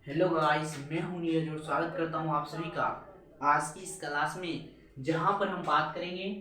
Hello guys, मैं हूं नीरज और स्वागत करता हूं आप सभी का आज की इस क्लास में, जहां पर हम बात करेंगे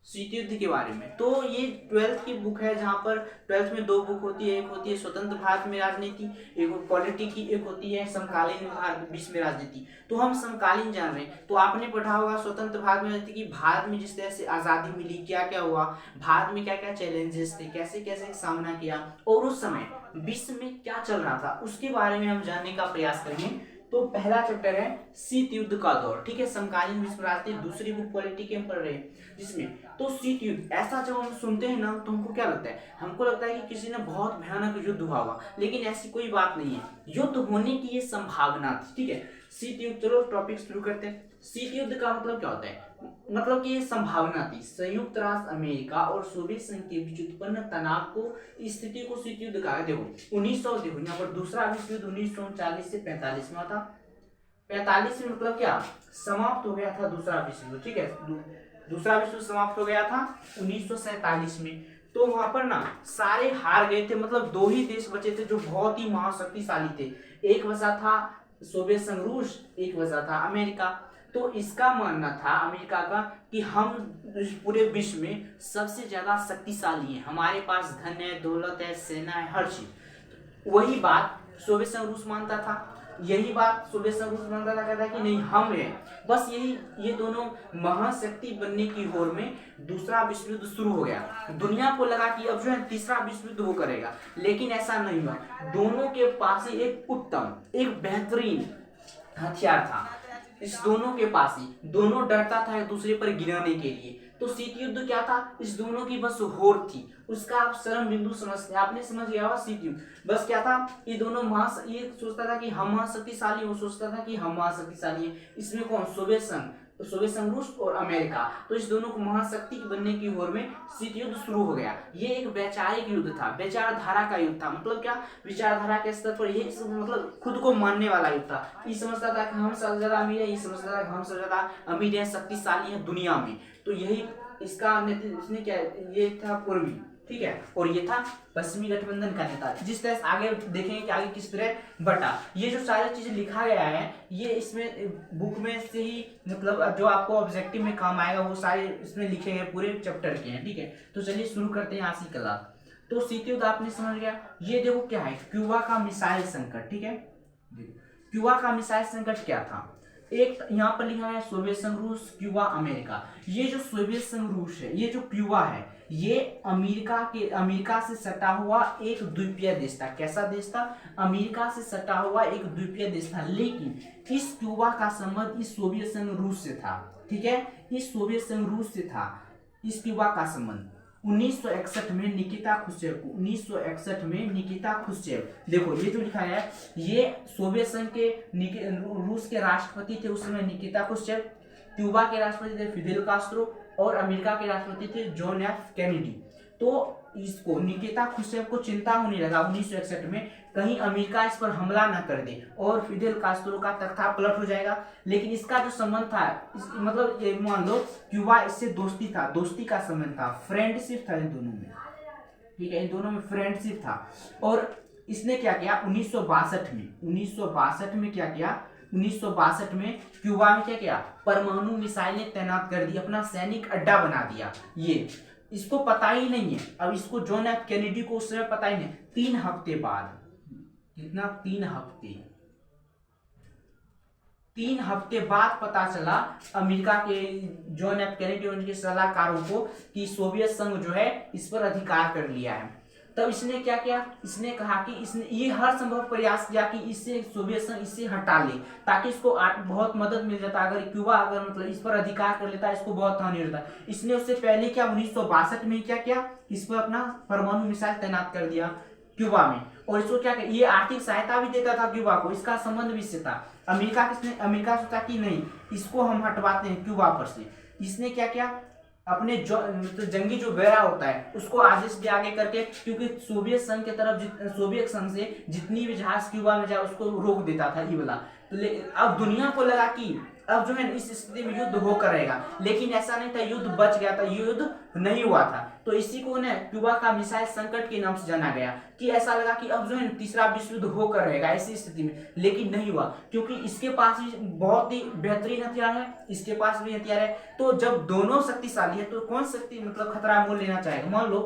शीत युद्ध के बारे में। तो ये 12th की बुक है, जहां पर 12th में दो बुक होती है। एक होती है स्वतंत्र भारत में राजनीति, एक पॉलिटी की, एक होती है समकालीन भारत विश्व में राजनीति। तो हम समकालीन जान रहे हैं। तो आपने पढ़ा होगा स्वतंत्र भारत में राजनीति की, भारत में जिस तरह से आज़ादी मिली, क्या क्या हुआ, भारत में क्या क्या चैलेंजेस थे, कैसे कैसे सामना किया, और उस समय विश्व में क्या चल रहा था, उसके बारे में हम जानने का प्रयास करेंगे। तो पहला चैप्टर है शीत युद्ध का दौर, ठीक है, समकालीन विश्व राजनीति। दूसरी बुक पॉलिटी के हम पढ़ रहे हैं जिसमें तो शीत युद्ध, ऐसा जब हम सुनते हैं ना तो हमको क्या लगता है, हमको लगता है कि किसी ने बहुत भयानक युद्ध हुआ होगा, लेकिन ऐसी कोई बात नहीं है। युद्ध होने की ये संभावना थी, ठीक है। शीत युद्ध, चलो टॉपिक शुरू करते हैं। शीत युद्ध का मतलब क्या होता है? मतलब कि ये संभावना थी संयुक्त राष्ट्र अमेरिका और सोवियत संघ के बीच उत्पन्न तनाव को, स्थिति को शीत युद्ध कहा। देखो 1900, देखो यहाँ पर दूसरा विश्व युद्ध 1939 से 45 में था। 45 में मतलब क्या, समाप्त हो गया था दूसरा विश्व युद्ध, ठीक है। दूसरा विश्व युद्ध समाप्त हो गया था 1947 में। तो वहां पर ना सारे हार गए थे, मतलब दो ही देश बचे थे जो बहुत ही महाशक्तिशाली थे। एक बचा था सोवियत संघ रूस, एक बचा था अमेरिका। तो इसका मानना था अमेरिका का कि हम पूरे विश्व में सबसे ज्यादा शक्तिशाली हैं, हमारे पास धन है, दौलत है, सेना है, हर चीज। वही बात सोवियत संघ रूस मानता था, यही बात सोवियत संघ रूस मानता था, कहता कि नहीं हम हैं। बस यही, ये दोनों महाशक्ति बनने की होड़ में दूसरा विश्व युद्ध शुरू हो गया। दुनिया को लगा कि अब जो है तीसरा विश्व युद्ध वो करेगा, लेकिन ऐसा नहीं हुआ। दोनों के पास ही एक उत्तम, एक बेहतरीन हथियार था। इस दोनों के पास ही, दोनों डरता था एक दूसरे पर गिराने के लिए। तो शीत युद्ध क्या था, इस दोनों की बस होड़ थी, उसका आप चरम बिंदु समझते हैं, आपने समझ गया होगा। शीत युद्ध बस क्या था, ये दोनों ये सोचता था कि हम महाशक्तिशाली, वो सोचता था कि हम महाशक्तिशाली हैं। इसमें कौन, सोवियत संघ, सोवियत संघ रूस और अमेरिका। तो इस दोनों को महाशक्ति बनने की होड़ में शीत युद्ध शुरू हो गया। ये एक वैचारिक युद्ध था, विचारधारा का युद्ध था। मतलब क्या, विचारधारा के स्तर पर ये मतलब खुद को मानने वाला युद्ध था। ये समझता था कि हम सबसे ज्यादा अमीर है, ये समझता था कि हम सबसे ज्यादा अमीर है, शक्तिशाली है दुनिया में। तो यही इसका नेतृत्व, इसने क्या, ये था पूर्वी, ठीक है, और ये था पश्चिमी गठबंधन का नेता। जिस तरह से आगे देखेंगे कि आगे किस तरह बटा, ये जो सारी चीजें लिखा गया है, ये इसमें बुक में से ही, मतलब जो आपको ऑब्जेक्टिव में काम आएगा वो सारे इसमें लिखे गए पूरे चैप्टर के हैं, ठीक है। तो चलिए शुरू करते हैं आज की क्लास। तो शीत युद्ध आपने समझ गया। ये देखो क्या है, क्यूबा का मिसाइल संकट, ठीक है। क्यूबा का मिसाइल संकट क्या था, एक यहाँ पर लिखा है सोवियत संघ रूस, क्यूबा, अमेरिका। ये जो सोवियत संघ रूस है, ये जो क्यूबा है, ये अमेरिका से सटा हुआ एक द्वीपीय देश था। कैसा देश था, अमेरिका से सटा हुआ एक द्वीपीय देश था। लेकिन इस क्यूबा का संबंध इस सोवियत संघ रूस से था, ठीक है, इस सोवियत संघ रूस से था इस क्यूबा का संबंध। 1961 में निकिता खुश्चेव को, 1961 में निकिता खुश्चेव, देखो ये जो लिखा है, ये सोवियत संघ के रूस के राष्ट्रपति थे उस समय निकिता खुश्चेव, क्यूबा के राष्ट्रपति थे फिदेल कास्ट्रो, और अमेरिका के राष्ट्रपति थे जॉन एफ कैनेडी। तो इसको निकिता खुश्चेव को चिंता होने लगा 1961 में, कहीं अमेरिका इस पर हमला न कर दे और फिदेल कास्ट्रो का तख्ता पलट हो जाएगा। लेकिन इसका जो संबंध था, मतलब ये मान लो क्यूबा इससे दोस्ती था, दोस्ती का संबंध था, फ्रेंडशिप था इन दोनों में, ठीक है, इन दोनों में फ्रेंडशिप था। और इसने क्या किया 1962 में, 1962 में क्या किया, 1962 में क्यूबा में क्या किया, परमाणु मिसाइलें तैनात कर दी, अपना सैनिक अड्डा बना दिया। ये इसको पता ही नहीं है, अब इसको जॉन एफ कैनेडी को उस समय पता ही नहीं। 3 हफ्ते बाद, कितना, 3 हफ्ते बाद पता चला अमेरिका के जॉन एफ कैनेडी और उनके सलाहकारों को कि सोवियत संघ जो है इस पर अधिकार कर लिया है। तब इसने क्या किया, इसने कहा कि इसने ये हर संभव प्रयास किया कि इससे सोवियत संघ इससे हटा ले, ताकि इसको बहुत मदद मिल जाता। अगर क्यूबा अगर मतलब इस पर अधिकार कर लेता, इसको बहुत हानि होता। इसने उससे पहले क्या 1962 में क्या किया, इस पर अपना परमाणु मिसाइल तैनात कर दिया क्यूबा में। और इसको क्या, ये आर्थिक सहायता भी देता था क्यूबा को, इसका संबंध भी इससे था। अमेरिका सोचा कि नहीं, इसको हम हटवाते हैं क्यूबा पर से। इसने क्या किया, अपने तो जंगी जो बेड़ा होता है उसको आदेश दिया आगे करके, क्योंकि सोवियत संघ के तरफ, सोवियत संघ से जितनी भी जहाज क्यूबा में जाए उसको रोक देता था ये वाला। तो अब दुनिया को लगा कि अब जो है इस स्थिति में युद्ध होकर रहेगा, लेकिन ऐसा नहीं था, युद्ध बच गया था, युद्ध नहीं हुआ था। तो इसी को ना क्यूबा का मिसाइल संकट के नाम से जाना गया, कि ऐसा लगा कि अब जो है तीसरा विश्व युद्ध होकर रहेगा ऐसी स्थिति में, लेकिन नहीं हुआ, क्योंकि इसके पास भी बहुत ही बेहतरीन हथियार है, इसके पास भी हथियार है। तो जब दोनों शक्तिशाली है तो कौन शक्ति मतलब खतरा मोल लेना चाहेगा। मान लो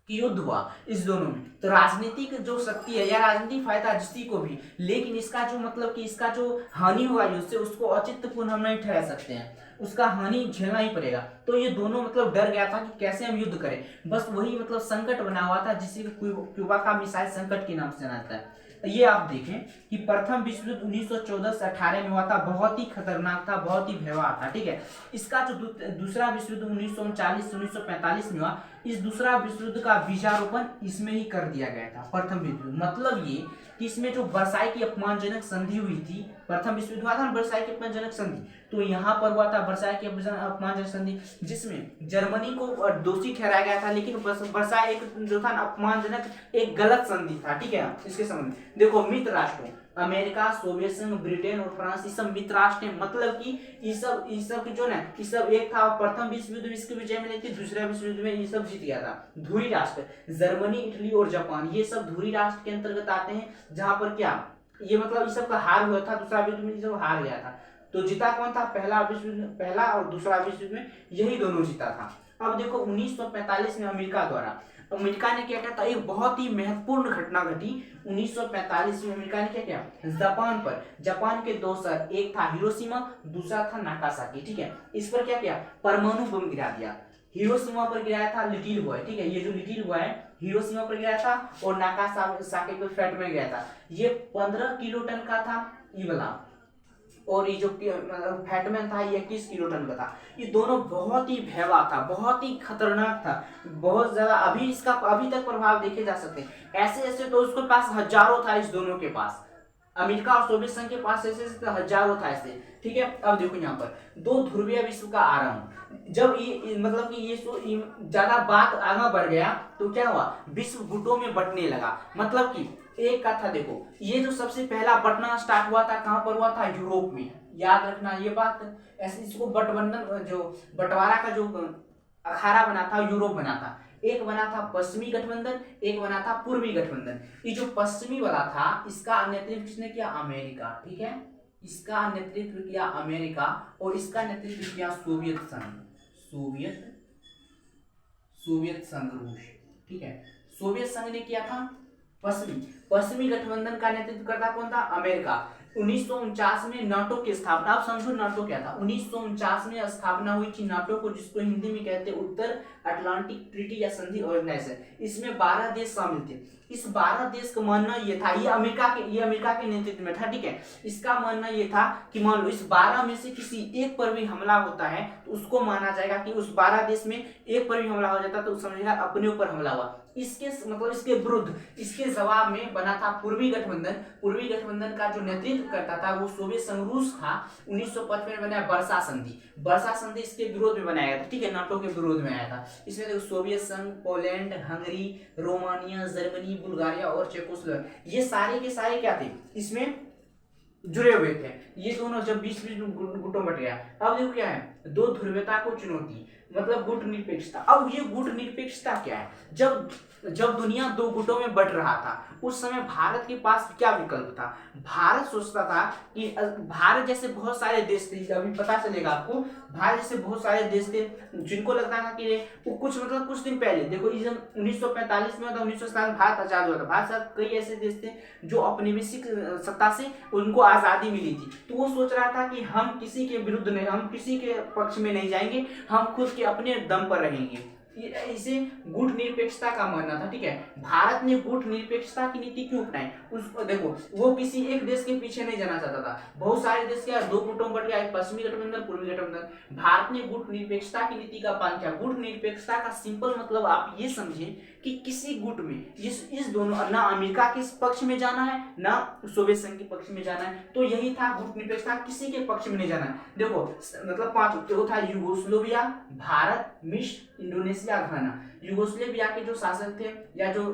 कि युद्ध हुआ इस दोनों में, तो राजनीतिक जो शक्ति है या राजनीतिक फायदा जिसकी को भी, लेकिन इसका जो मतलब कि इसका जो हानि हुआ युद्ध से उसको औचित्यपूर्ण हम नहीं ठहरा सकते हैं, उसका हानि झेलना ही पड़ेगा। तो ये दोनों मतलब डर गया था कि कैसे हम युद्ध करें, बस वही मतलब संकट बना हुआ था जिसे क्यूबा का मिसाइल संकट के नाम से जाना जाता है। ये आप देखें कि प्रथम विश्व युद्ध 1914 से 18 में हुआ था, बहुत ही खतरनाक था, बहुत ही भयावह था, ठीक है। इसका जो दूसरा विश्व युद्ध 1939 से 1945 में हुआ, इस दूसरा विश्व युद्ध का बीजारोपण इसमें ही कर दिया गया था। प्रथम विश्व युद्ध मतलब ये कि इसमें जो वर्साई की अपमानजनक संधि हुई थी, प्रथम विश्व युद्ध हुआ था वर्साई की अपमानजनक संधि, तो यहाँ पर हुआ था वर्साई की अपमानजनक संधि, जिसमें जर्मनी को दोषी ठहराया गया था, लेकिन वर्साई एक जो था अपमानजनक एक गलत संधि था, ठीक है। इसके संबंध देखो, मित्र राष्ट्रों अमेरिका, सोवियत संघ, ब्रिटेन और फ्रांस, ये सब मित्र राष्ट्र हैं, मतलब कि ये सब की जो ना ये सब एक था, प्रथम विश्व युद्ध में इसकी विजय मिली थी, दूसरे विश्व युद्ध में ये सब जीत गया था। धुरी राष्ट्र जर्मनी, इटली और जापान, ये सब धुरी राष्ट्र के अंतर्गत आते हैं, जहां पर क्या ये मतलब इस सब का हार हुआ था, दूसरा विश्व में ये सब हार गया था। तो जीता कौन था, पहला और दूसरा विश्व युद्ध में यही दोनों जीता था। अब देखो 1945 में अमेरिका द्वारा, अमेरिका ने क्या किया था, एक बहुत ही महत्वपूर्ण घटना घटी 1945 में। अमेरिका ने क्या किया, जापान के दो शहर, एक था हिरोशिमा, दूसरा था नागासाकी, ठीक है। इस पर क्या किया, परमाणु बम गिरा दिया। हिरोशिमा पर गिराया था लिटिल बॉय, ठीक है, ये जो लिटिल बॉय है हिरोशिमा पर गिराया था, और नागासाकी पर फैट में गिराया था। ये 15 किलो टन का था ये वाला, और ये जो फैटमैन था ये 21 किलो टन का था। ये दोनों बहुत ही भयावह था, बहुत ही खतरनाक था, बहुत ज्यादा। अभी इसका अभी तक प्रभाव देखे जा सकते हैं, ऐसे ऐसे तो उसके पास हजारों था, इस दोनों के पास, अमेरिका और सोवियत संघ के पास ऐसे हजारों था ऐसे, ठीक है। अब देखो यहाँ पर दो ध्रुवीय विश्व का आरंभ, जब ये मतलब कि ये ज्यादा बात आगे बढ़ गया तो क्या हुआ, विश्व गुटों में बंटने लगा। मतलब कि एक का था, देखो ये जो सबसे पहला बंटना स्टार्ट हुआ था, कहां पर हुआ था, यूरोप में, याद रखना ये बात। ऐसे इसको बंटवारा जो अखाड़ा बना था, यूरोप बना था। एक बना था पश्चिमी गठबंधन, एक बना था पूर्वी गठबंधन। ये जो पश्चिमी वाला था इसका नेतृत्व किसने किया, अमेरिका, ठीक है, इसका नेतृत्व किया अमेरिका, और इसका नेतृत्व किया सोवियत संघ रूस, ठीक है। सोवियत संघ ने किया था पश्चिमी गठबंधन का नेतृत्व करता कौन था, अमेरिका। 1949 में नाटो की स्थापना, आप समझो नाटो क्या था। 1949 में स्थापना हुई थी नाटो को, जिसको हिंदी में कहते हैं उत्तर अटलांटिक ट्रीटी या संधि ऑर्गेनाइजेशन। इसमें 12 देश शामिल थे। इस 12 देश का मानना ये था, ये अमेरिका के नेतृत्व में था, ठीक है। इसका मानना ये था कि मान लो इस 12 में से किसी एक पर भी हमला होता है तो उसको माना जाएगा कि उस 12 देश में एक पर भी हमला हो जाता तो समझेगा अपने ऊपर हमला हुआ। इसके विरुद्ध, इसके जवाब में बना था पूर्वी गठबंधन का जो नेतृत्व करता था वो सोवियत संघ रूस था। 1955 में बनाया वर्सा संधि इसके विरोध में बनाया गया था, ठीक है, नाटो के विरोध में आया था। इसमें देखो सोवियत संघ, Poland, Hungary, Romania, Germany, Bulgaria और चेकोस्लोवाकिया, ये सारे के सारे क्या थे, इसमें जुड़े हुए थे। ये दोनों जब 20 गुटों बट गया। अब देखो क्या है, दो ध्रुवीयता को चुनौती, मतलब गुट निरपेक्षता। अब ये गुट निरपेक्षता क्या है, जब दुनिया दो गुटों में बट रहा था उस समय भारत के पास क्या विकल्प था। भारत सोचता था कि भारत जैसे बहुत सारे देश थे, अभी पता चलेगा आपको, भारत जैसे बहुत सारे देश थे जिनको लगता था कि वो कुछ दिन पहले देखो 1945 में, 1947 भारत आजाद हुआ था। भारत साथ कई ऐसे देश थे जो औपनिवेशिक सत्ता से उनको आजादी मिली थी, तो वो सोच रहा था कि हम किसी के विरुद्ध नहीं, हम किसी के पक्ष में नहीं जाएंगे, हम खुद के अपने दम पर रहेंगे। इसे गुट निरपेक्षता का मानना था, ठीक है। भारत ने गुट निरपेक्षता की नीति क्यों अपनाई, उसको देखो, वो किसी एक देश के पीछे नहीं जाना चाहता था। बहुत सारे देश क्या दो गुटों में बट गया, पश्चिमी गठबंधन, पूर्वी गठबंधन। भारत ने गुट निरपेक्षता की नीति का पालन किया। गुट निरपेक्षता का सिंपल मतलब आप ये समझे कि किसी गुट में इस दोनों, ना अमेरिका के पक्ष में जाना है ना सोवियत संघ के पक्ष में जाना है, तो यही था गुट निरपेक्षता, किसी के पक्ष में नहीं जाना है। देखो मतलब 5 था, यूगोस्लाविया, भारत, मिस्र, इंडोनेशिया, घाना। यूगोस्लेविया के जो शासक थे या जो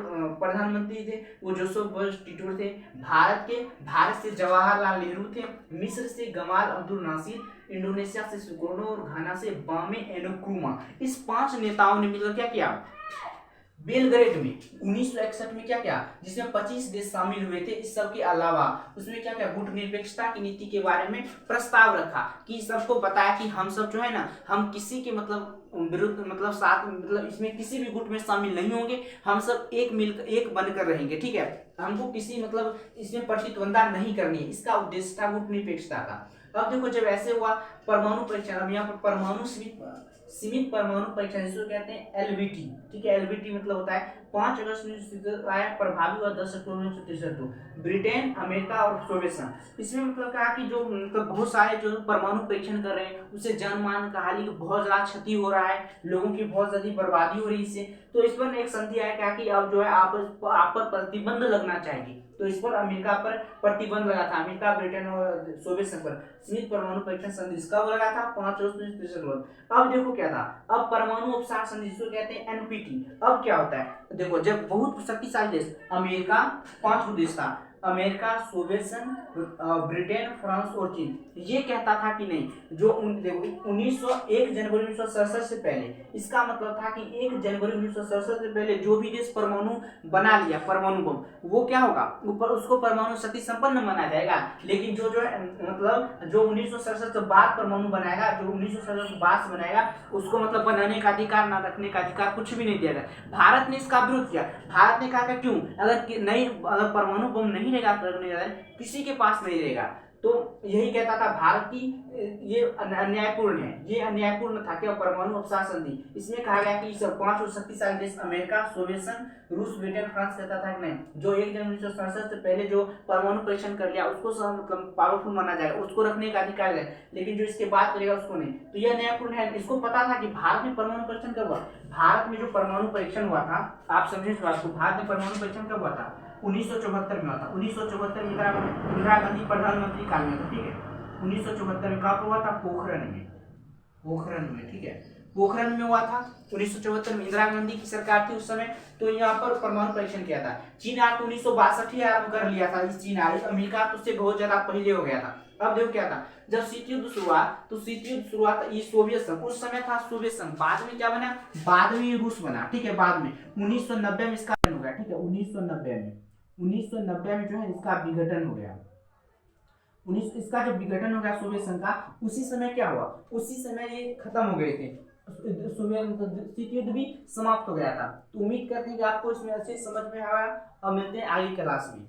प्रधानमंत्री थे वो जोसेफ बोज टिटो थे। भारत से जवाहरलाल नेहरू थे। मिस्र से गमाल अब्दुल नासिर, इंडोनेशिया से सुकर्णो और घाना से बामे एनोक्रुमा। इस 5 नेताओं ने मिलकर क्या किया, बेलग्रेड में 1961 में क्या किया, जिसमें 25 देश शामिल हुए थे। इस सब के अलावा उसमें क्या किया, गुटनिरपेक्षता की नीति के बारे में प्रस्ताव रखा कि सबको बताया कि हम सब जो है ना, हम किसी के विरुद्ध साथ इसमें किसी भी गुट में शामिल नहीं होंगे, हम सब एक बनकर रहेंगे, ठीक है। हमको किसी इसमें प्रतिद्वंदा नहीं करनी है। इसका उद्देश्य था गुटनिरपेक्षता का। अब देखो जब ऐसे हुआ परमाणु परीक्षण, अब यहाँ पर सीमित परमाणु परीक्षण जिसको कहते हैं एलबीटी, ठीक है। एलबीटी मतलब होता है 5 अगस्त 1963 आया, प्रभावी हुआ 10 अक्टूबर 1963 को। ब्रिटेन, अमेरिका और सोवियत संघ। इसमें कहा कि जो बहुत सारे जो परमाणु परीक्षण कर रहे हैं उससे जनमान का हाल ही बहुत ज्यादा क्षति हो रहा है, लोगों की बहुत ज्यादा बर्बादी हो रही है इससे। तो इस पर एक संधि आया क्या कि अब जो है आप पर प्रतिबंध लगना चाहिए। तो इस पर अमेरिका पर प्रतिबंध लगा था, अमेरिका, ब्रिटेन और सोवियत संघ पर सीमित परमाणु परीक्षण संधि इसका लगा था 5 अगस्त 1963। अब देखो क्या था, अब परमाणु उपसार संधि जिसको कहते हैं एनपीटी। अब क्या होता है, देखो जब बहुत शक्तिशाली देश अमेरिका, 5 देश था, अमेरिका, सोवियत संघ, ब्रिटेन, फ्रांस और चीन, ये कहता था कि नहीं, जो 1 जनवरी 1967 से पहले, इसका मतलब था कि 1 जनवरी 1967 से पहले जो भी देश परमाणु बना लिया, परमाणु बम, वो क्या होगा, ऊपर उसको परमाणु शक्ति संपन्न माना जाएगा। लेकिन जो जो 1967 से बाद परमाणु बनाएगा, जो 1967 के बाद से बनाएगा, उसको बनाने का अधिकार, ना रखने का अधिकार, कुछ भी नहीं दिया जाए। भारत ने इसका विरोध किया। भारत ने कहा कि क्यों, अगर परमाणु बम नहीं रहेगा, किसी के पास नहीं रहेगा। तो यही कहता था भारत की ये अन्यायपूर्ण है, ये अन्यायपूर्ण था क्या परमाणु उपसार संधि। इसमें कहा गया कि 5 शक्तिशाली देश अमेरिका, सोवियत संघ, रूस, ब्रिटेन, फ्रांस कहता था कि नहीं, जो 1 जनवरी 1967 से पहले जो परमाणु परीक्षण कर लिया उसको पावरफुल माना जाएगा, उसको रखने का अधिकार है, लेकिन जो इसके बाद करेगा उसको नहीं। तो यह अन्यायपूर्ण है। इसको पता था कि भारत में परमाणु परीक्षण कब हुआ, भारत में जो परमाणु परीक्षण हुआ था, आप समझे इस बात को, भारत में परमाणु परीक्षण कब हुआ था, 1974 में हुआ था। 1974 में इंदिरा गांधी प्रधानमंत्री काल में था, ठीक है। 1974 में कहाँ पर हुआ था, पोखरण में, ठीक है, पोखरण में हुआ था 1974 में। इंदिरा गांधी की सरकार थी उस समय, तो यहाँ पर परमाणु परीक्षण किया था। चीन आके 1962 आरंभ कर लिया था, इस चीन आगे, अमेरिका तो उससे बहुत ज्यादा पहले हो गया था। अब देखो क्या था, जब शीत युद्ध शुरुआत, तो शीत युद्ध शुरुआत ये सोवियत संघ, उस समय था सोवियत संघ, बाद में क्या बना, बाद में रूस बना, ठीक है। बाद में 1990 में इसका हो गया, ठीक है। 1990 में जो है इसका विघटन हो गया। इसका जब विघटन हो गया सोवियत संघ का, उसी समय क्या हुआ, उसी समय ये खत्म हो गए थे, शीत युद्ध भी समाप्त हो गया था। तो उम्मीद करते हैं कि आपको इसमें अच्छे समझ में आया। अब मिलते हैं आगे क्लास में।